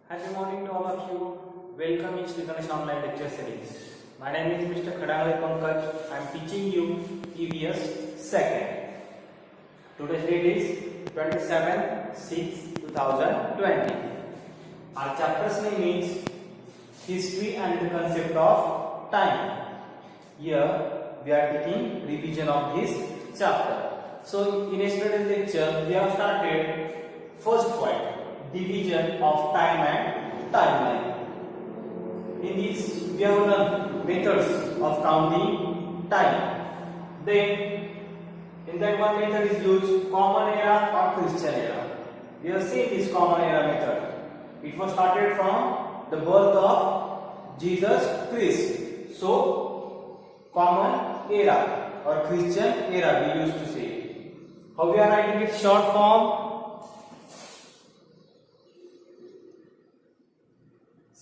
Good morning to all of you. Welcome in Sri Ganesh Online Lecture Series. My name is Mr. Khadangale Pankaj. I am teaching you EVS second. Today's date is 27/6/2020. Our chapter's name is History and the Concept of Time. Here we are taking revision of this chapter. So in yesterday's lecture we have started first point, division of time and timeline. In this we have learned methods of counting time. Then in that one method is used common era or Christian era. We have seen this common era method. It was started from the birth of Jesus Christ. So common era or Christian era we used to say. How we are writing it short form?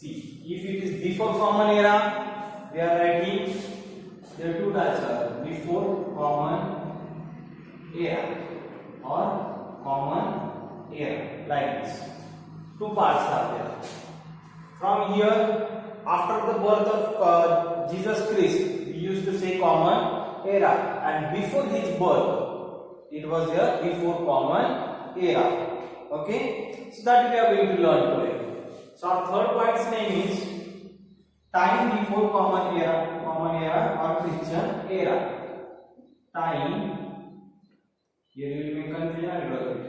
See, if it is before common era, we are writing there are two types of before common era or common era, like this. Two parts are there. From here, after the birth of Jesus Christ, we used to say common era, and before his birth, it was here before common era. Okay, so that we are going to learn today. So our third point's name is time before common era or Christian era. Time, here you will make confusion, I will write it.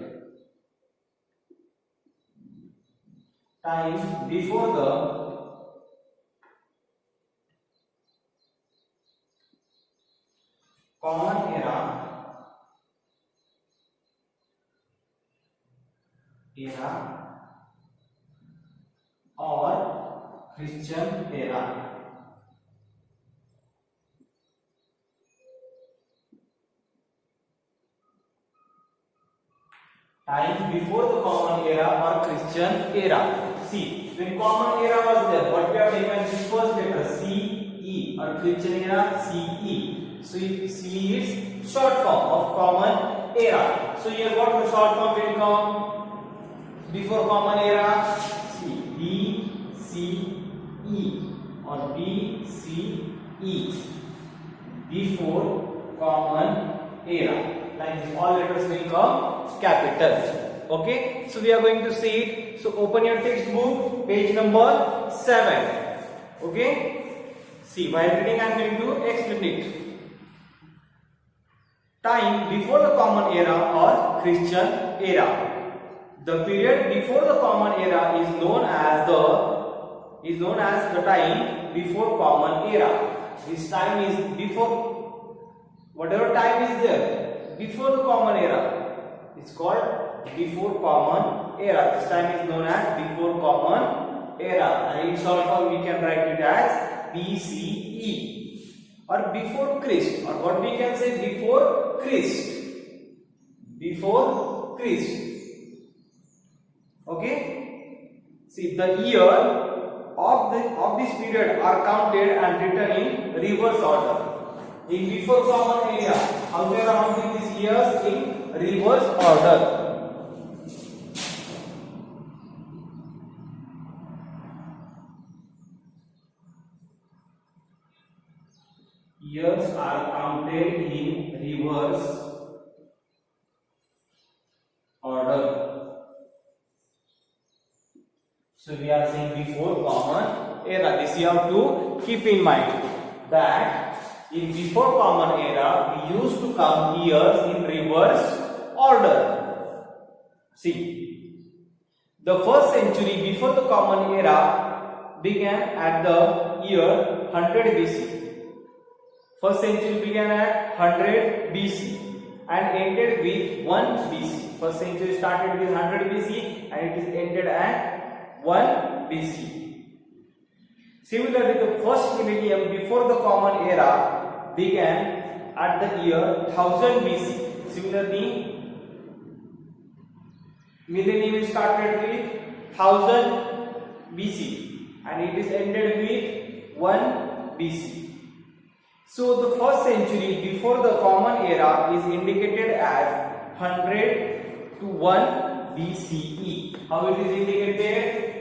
Time before the common era or Christian era. Time before the common era or Christian era. See, when common era was there, what we have taken this first letter CE or Christian era CE. So C is short form of common era. So here what the short form will come before common era? See, BCE or BCE before common era. Like this, all letters will come capital. Okay, so we are going to see it. So open your textbook, page number 7. Okay, see, while reading I am going to explain it. Time before the common era or Christian era. The period before the common era is known as the time before common era. This time is before whatever time is there before the common era. It's called before common era. This time is known as before common era, and in short form we can write it as BCE or before Christ, or what we can say before Christ. Before Christ. Okay. See, the year of this period are counted and written in reverse order. In before common era, how we are counting these years in reverse order. Years are counted in reverse order. So we are saying before common era. This you have to keep in mind that in before common era we used to count years in reverse order. See, the first century before the common era began at the year 100 BC. First century began at 100 BC and ended with 1 BC. First century started with 100 BC and it is ended at 1 BC. Similarly, the first millennium before the common era began at the year 1000 BC. Similarly, millennium started with 1000 BC and it is ended with 1 BC. So the first century before the common era is indicated as 100 to 1 BCE. How it is indicated?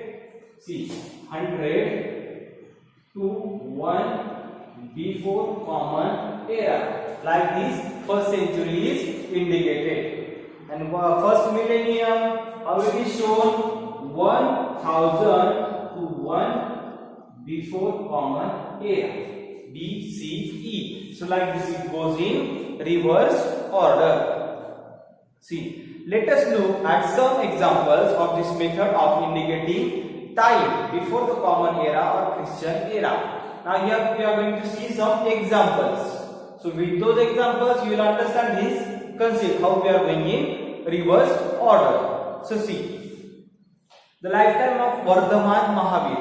See, 100 to 1 before common era. Like this, first century is indicated. And first millennium, how it is shown? 1000 to 1 before common era. BCE. So like this, it goes in reverse order. See, let us look at some examples of this method of indicating time before the common era or Christian era. Now here we are going to see some examples. So with those examples, you will understand this concept, how we are going in reverse order. So see, the lifetime of Vardhaman Mahavir.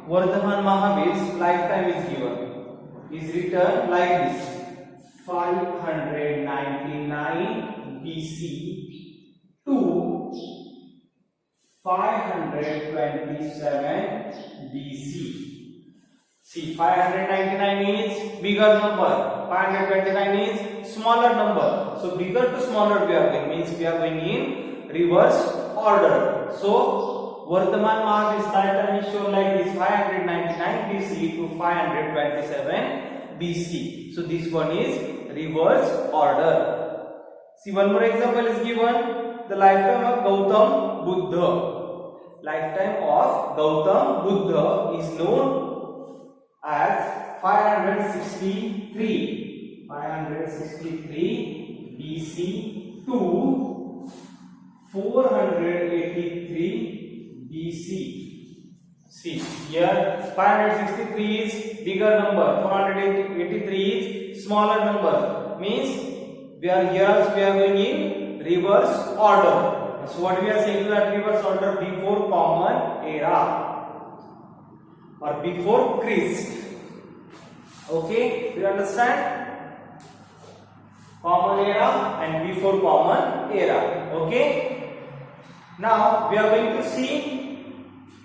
Vardhaman Mahavir's lifetime is given. Is written like this: 599 BC to 527 BC. See, 599 is bigger number, 529 is smaller number. So bigger to smaller we are going, means we are going in reverse order. So Vardhaman Mahavir's lifetime is shown like this: 599 BC to 527 BC. So this one is reverse order. See, one more example is given: the lifetime of Gautam Buddha. Lifetime of Gautam Buddha is known as 563 BC to 483 BC. See, here 563 is bigger number, 483 is smaller number. Means we are going in reverse order. So what we are saying is that reverse order before common era or before Christ. Okay, do you understand? Common era and before common era. Okay. Now we are going to see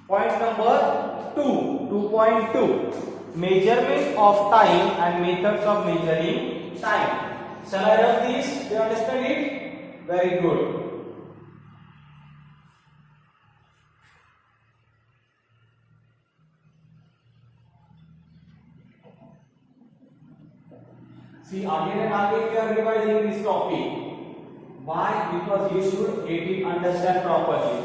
point number 2. 2.2. Measurement of time and methods of measuring time. Shall I run this? Do you understand it? Very good. See, again and again we are revising this topic. Why? Because you should get it understand properly.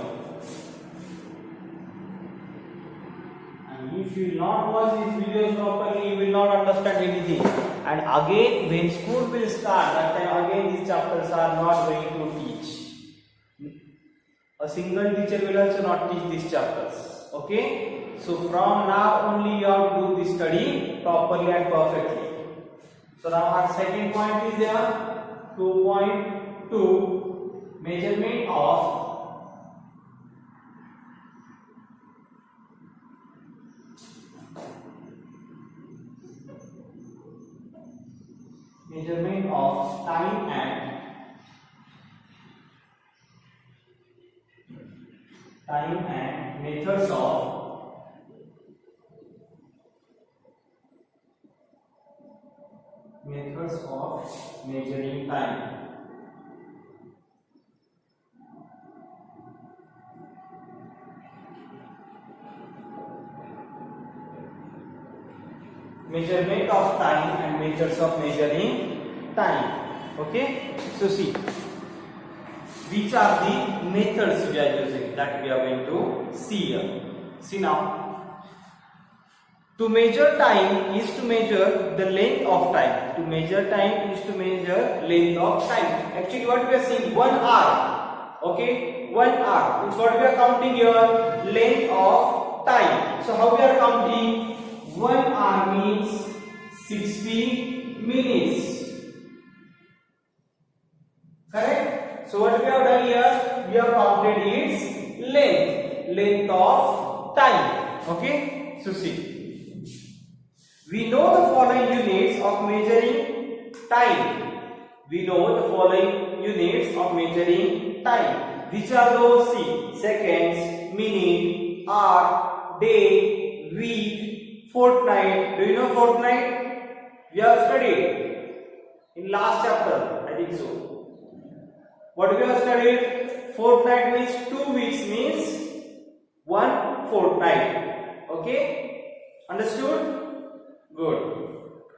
And if you will not watch these videos properly, you will not understand anything. And again, when school will start, that time again these chapters are not going to teach. A single teacher will also not teach these chapters. Okay? So from now only you have to do this study properly and perfectly. So now our second point is there. 2.2. Measurement of time and methods of measuring time. Measurement of time and methods of measuring time. Okay, so see, which are the methods we are using, that we are going to see here. See now, to measure time is to measure the length of time. To measure time is to measure length of time. Actually, what we are seeing, 1 hour. Okay, 1 hour. It's what we are counting here, length of time. So how we are counting? 1 hour means 60 minutes. Correct? So what we have done here, we have counted its length of time. Okay? So see, we know the following units of measuring time. We know the following units of measuring time. Which are those? See, seconds, minute, hour, day, week, fortnight. Do you know fortnight? We have studied in last chapter, I think so. What we have studied? Fortnight means 2 weeks, means 1 fortnight. Okay, understood? Good.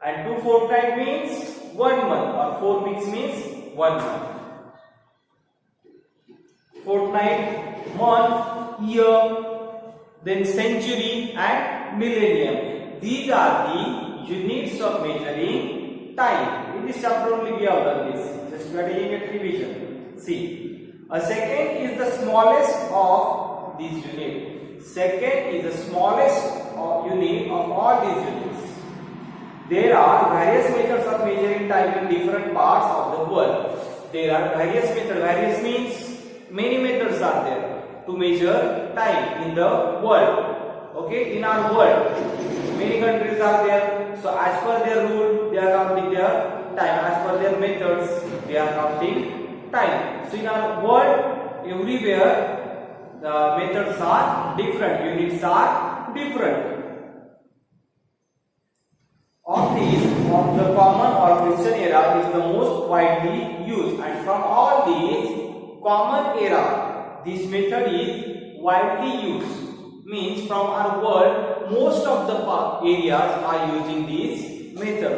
And 2 fortnight means 1 month, or 4 weeks means 1 month. Fortnight, month, year, then century and millennium. These are the units of measuring time. In this chapter only we have done this. Just we are taking a revision. See, a second is the smallest of these units. Second is the smallest unit of all these units. There are various methods of measuring time in different parts of the world. There are various methods. Various means many methods are there to measure time in the world. Okay, in our world, many countries are there. So as per their rule, they are counting their time. As per their methods, they are counting time. So in our world, everywhere the methods are different. Units are different. Of these, of the common or Christian era is the most widely used, and from all these common era, this method is widely used. Means from our world, most of the areas are using this method,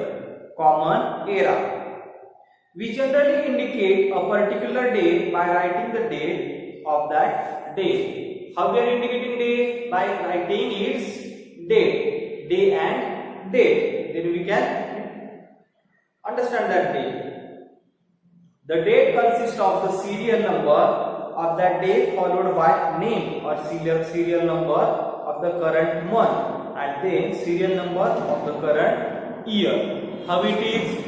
common era. We generally indicate a particular day by writing the date of that day. How we are indicating day? By writing its date, day and date. Then we can understand that day. The date consists of the serial number of that day followed by name or serial number of the current month and then serial number of the current year. How it is?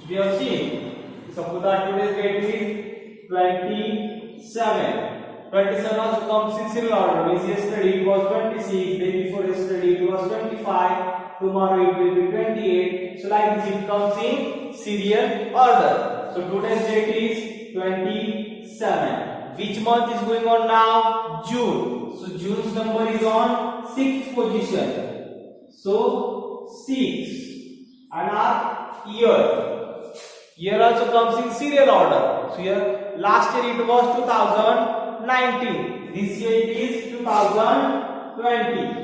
We have seen. Suppose that today's date is 27. 27 also comes in serial order. Means yesterday it was 26. Day before yesterday it was 25. Tomorrow it will be 28. So like this it comes in serial order. So today's date is 27. Which month is going on now? June. So June's number is on 6th position. So 6. And our year also comes in serial order. So here last year it was 2019. This year it is 2020.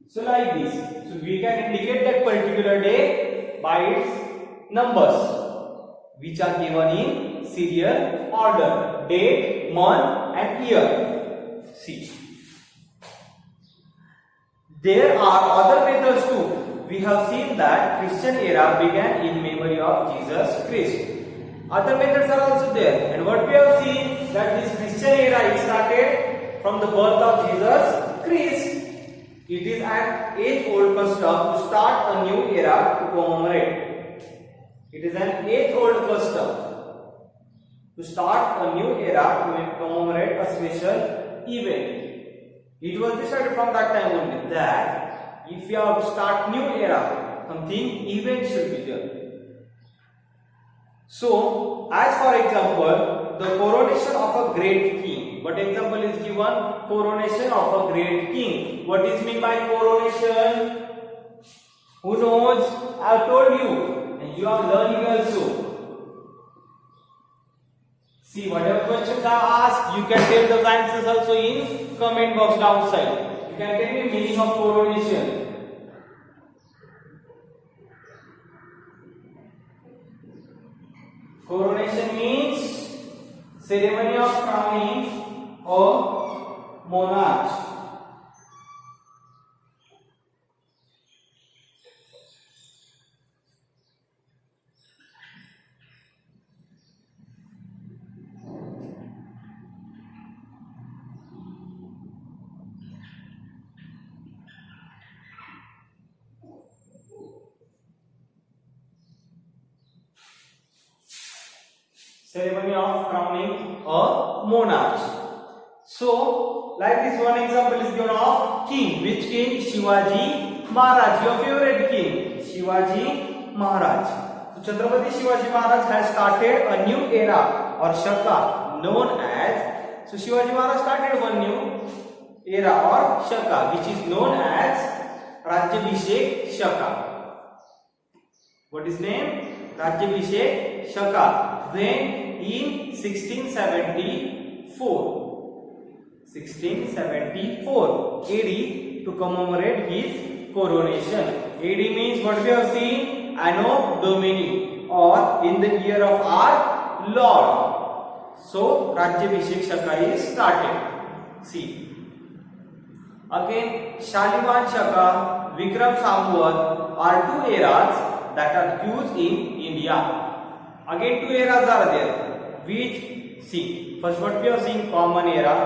So like this. So we can indicate that particular day by its numbers, which are given in serial order: date, month and year. See, there are other methods too. We have seen that Christian era began in memory of Jesus Christ. Other methods are also there, and what we have seen that this Christian era is started from the birth of Jesus Christ. It is an age-old custom to start a new era to commemorate. It is an age-old custom to start a new era to commemorate a special event. It was decided from that time only that if you have to start new era, something event should be there. So, as for example, the coronation of a great king. What example is given? Coronation of a great king. What is meant by coronation? Who knows? I have told you, and you are learning also. See, whatever questions I ask, you can tell the answers also in comment box downside. You can tell me meaning of coronation. Coronation means ceremony of crowning a monarch. Ceremony of crowning a monarch. So, like this one example is given of king. Which king? Shivaji Maharaj, your favorite king, Shivaji Maharaj. So, Chhatrapati Shivaji Maharaj has started a new era or Shaka known as. So, Shivaji Maharaj started one new era or Shaka, which is known as Rajyabhishek Shaka. What is name? Rajyabhishek Shaka. When in 1674. 1674 AD to commemorate his coronation. AD means what we have seen, Anno Domini, or in the year of our Lord. So Rajyabhishek Shaka is started. See. Again, Shalivan Shaka, Vikram Samvat are two eras that are used in India. Again, two eras are there. Which, see, first what we have seen, common era,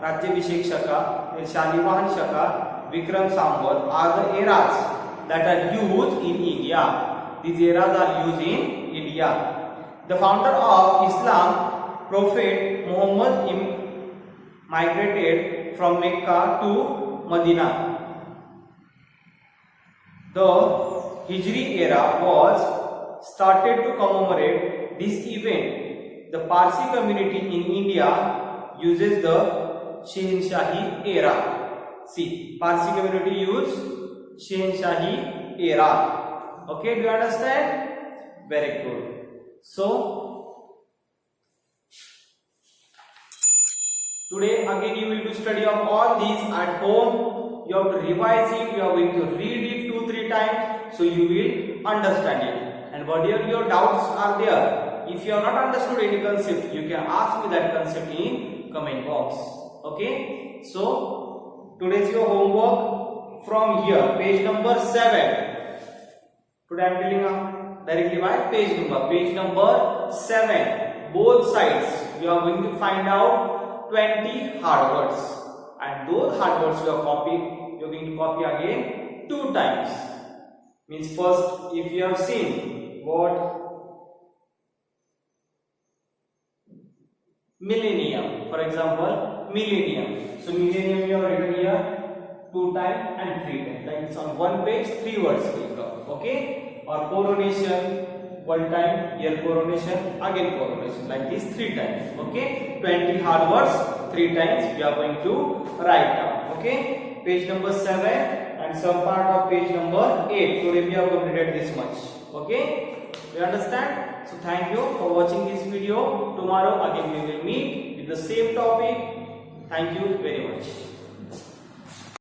Rajyabhishek Shaka, then Shalivan Shaka, Vikram Samvat are the eras that are used in India. These eras are used in India. The founder of Islam, Prophet Muhammad, migrated from Mecca to Medina. The Hijri era was started to commemorate this event. The Parsi community in India uses the Shahanshah era. See, Parsi community use Shahanshah era. Okay, do you understand? Very good. So, today again you will do study of all these at home. You have to revise it, you are going to read it 2-3 times, so you will understand it. And whatever your doubts are there, if you have not understood any concept, you can ask me that concept in comment box. Okay, so today's your homework from here, page number 7. Today I am telling you directly by page number 7. Both sides you are going to find out 20 hard words, and those hard words you are going to copy again 2 times. Means first, if you have seen what millennium, for example, millennium. So millennium you have written here 2 times and 3 times. Like it's on one page, 3 words will come. Okay, or coronation. 1 time, here coronation, again coronation, like this 3 times. Okay, 20 hard words 3 times we are going to write down. Okay, page number 7 and some part of page number 8. Today we have completed this much. Okay, you understand? So thank you for watching this video. Tomorrow again we will meet with the same topic. Thank you very much.